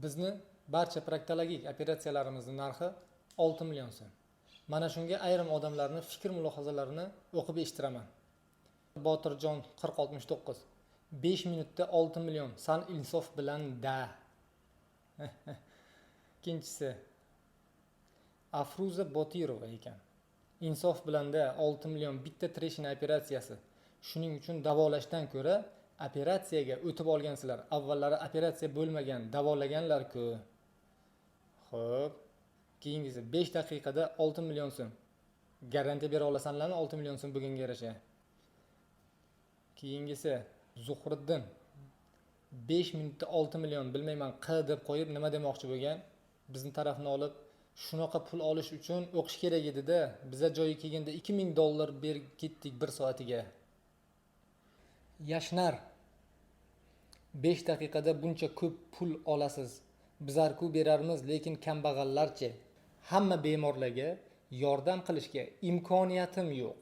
Bizni barcha proktologik operatsiyalarimizning narxi 6 million so'm. Mana shunga ayrim odamlarning fikr mulohazalarini o'qib eshitiraman. Botirjon 4069 5 minutda 6 million san insof bilan da. Ikkinchisi Afruza Botirova ekan. Insof bilan da 6 million bitta treshina operatsiyasi. Shuning uchun davolashdan ko'ra operatsiyaga o'tib olgansizlar. Avvallari operatsiya bo'lmagan, davolaganlar-ku. Xo'p, keyingisi 5 daqiqada 6 million so'm. Garantiya bera olasanlarmi 6 million so'm bugunga yarasha? Keyingisi Zuhriddin 5 minutda 6 million bilmayman q deb qo'yib nima demoqchi bo'lgan? Bizni tarafni olib shunaqa pul olish uchun o'qish kerak edi-da, biza joyi kelganda $2000 berib ketdik 1 soatiga. Yashnar 5 daqiqada buncha ko'p pul olasiz. Bizlar-ku berarmiz, lekin kambag'allarchi. Hamma bemorlarga yordam qilishga imkoniyatim yo'q.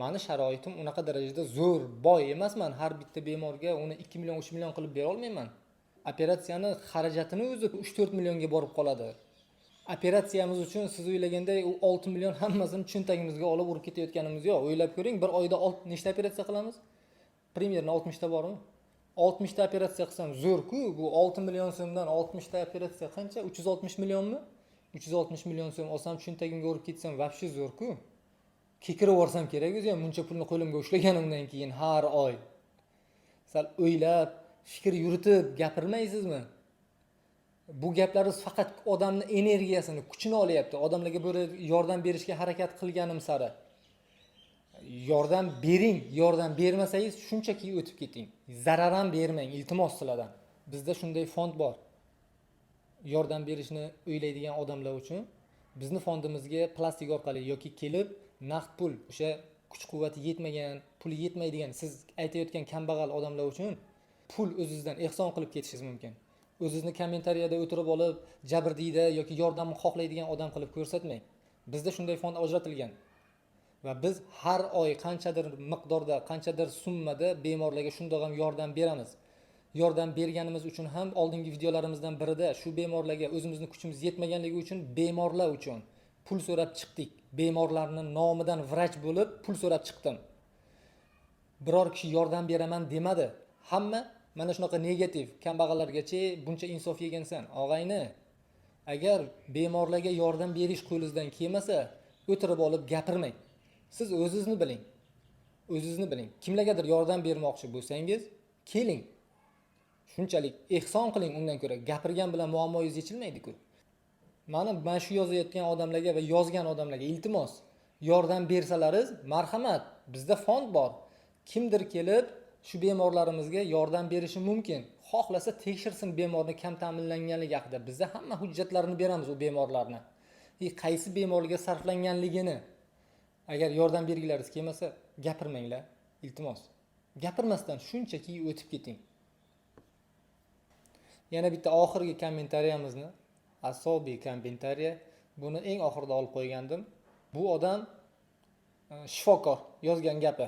Mani sharoitim unaqa darajada zo'r, boy emasman. Har bitta bemorga uni 2 million, 3 million qilib bera olmayman. Operatsiyani xarajatini o'zi 3-4 millionga borib qoladi. Operatsiyamiz uchun siz o'ylaganday u 6 million hammasini cho'ntagimizga olib urib ketayotganimiz yo'q. O'ylab ko'ring, bir oyda nechta operatsiya qilamiz? Примерно 60 ta bormi? 60 ta operatsiya qilsam zo'r-ku, bu 6 million so'mdan 60 ta operatsiya qancha? 360 millionmi? 360 million so'm olsam cho'ntagimga urib ketsam vobshe zo'r-ku. Kekirib o'rsam kerak o'zi ham buncha pulni qo'limga ushlaganimdan keyin har oy. Sal o'ylab, fikr yuritib gapirmaysizmi? Bu gaplaringiz faqat odamni energiyasini, kuchini olyapti. Odamlarga böyle yordam berishga harakat qilganim sari. Yordam bering, yordam bermasangiz shunchaki o'tib keting. Zarar ham bermang, iltimos sizlardan. Bizda shunday fond bor. Yordam berishni o'ylaydigan odamlar uchun bizni fondimizga plastik orqali yoki kelib naqd pul, o'sha kuch-quvvati yetmagan, puli yetmaydigan siz aytayotgan kambag'al odamlar uchun pul o'zingizdan ehson qilib ketishingiz mumkin. O'zingizni kommentariyada o'tirib olib, jabrdiyda yoki yordamni xohlaydigan odam qilib ko'rsatmang. Bizda shunday fond ajratilgan. Va biz har oy qanchadir miqdorda, qanchadir summada bemorlarga shunday ham yordam beramiz. Yordam berganimiz uchun ham oldingi videolarimizdan birida shu bemorlarga o'zimizning kuchimiz yetmaganligi uchun bemorlar uchun pul so'rab chiqdik. Bemorlarning nomidan vrach bo'lib pul so'rab chiqdim. Biror kishi yordam beraman demadi. Hamma mana shunaqa negativ kambag'allargacha buncha insof yegansan. Og'ayni, agar bemorlarga yordam berish qo'lingizdan kelmasa, o'tirib olib gapirmang. Siz o'zingizni biling. O'zingizni biling. Kimlargadir yordam bermoqchi bo'lsangiz, keling. Shunchalik ehson qiling undan ko'ra. Gapirgan bilan muammoingiz yechilmaydi-ku. Mana shu yozayotgan odamlarga va yozgan odamlarga iltimos, yordam bersalaringiz, marhamat, bizda fond bor. Kimdir kelib shu bemorlarimizga yordam berishi mumkin. Xohlasa tekshirsin bemorni kam ta'minlanganligi haqida. Bizda hamma hujjatlarini beramiz u bemorlarni. Qaysi bemorga sarflanganligini. Agar yordam bergilaringiz kelmasa, gapirmanglar, iltimos. Gapirmasdan shunchaki o'tib keting. Yana bitta oxirgi kommentariyamizni, asobiy kommentariya, buni eng oxirida olib qo'ygandim. Bu odam shifokor yozgan gapi.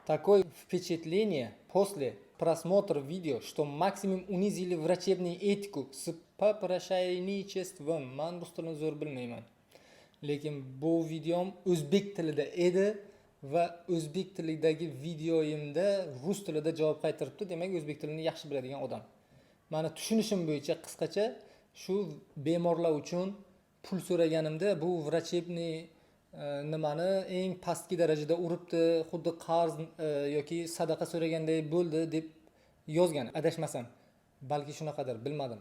Такое впечатление после просмотра видео, что максимум унизили врачебную этику с попрошайничеством. Man bu tilni zo'r bilmayman. Lekin bu videom o'zbek tilida edi va o'zbek tilidagi videoyimda rus tilida javob qaytaribdi. Demak, o'zbek tilini yaxshi biladigan odam. Mani tushunishim bo'yicha qisqacha shu bemorlar uchun pul so'raganimda bu vrachebniy nimani eng pastki darajada uribdi, xuddi qarz yoki sadaqa so'raganday bo'ldi deb yozgan, adashmasam. Balki shunaqadir, bilmadim.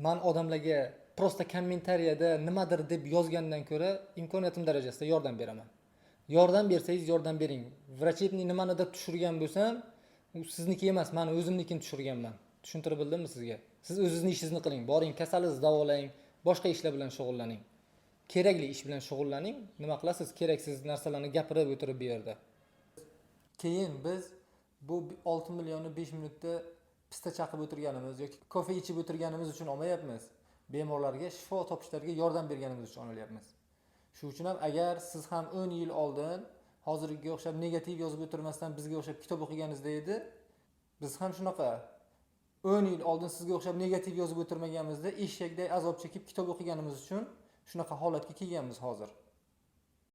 Men odamlarga prosta kommentariyada nimadir deb yozgandan ko'ra imkoniyatim darajasida yordam beraman. Yordam bersangiz yordam bering. Vrachebniy nimanidir tushirgan bo'lsam, u sizniki emas, men o'zimnikini tushirganman. Tushuntirib bildimmi sizga? Siz o'zingizning ishingizni qiling, boring kasalingizni davolang, boshqa ishlar bilan shug'ullaning. Kerakli ish bilan shug'ullaning. Nima qilasiz? Keraksiz narsalarni gapirib o'tirib bu yerda. Keyin biz bu 6 millionni 5 minutda pista chaqib o'tirganimiz yoki kofe ichib o'tirganimiz uchun olmayapmiz. Bemorlarga shifo topishlariga yordam berganimiz uchun olyapmiz. Shu uchun ham agar siz ham 10 yil oldin hozirgiga o'xshab negativ yozib o'tirmasdan bizga o'xshab kitob o'qiganingizda edi, biz ham shunaqa 10 yil oldin sizga o'xshab negativ yozib o'tirmaganimizda eshakday azob chekib kitob o'qiganimiz uchun shunaqa holatga kelganmiz hozir.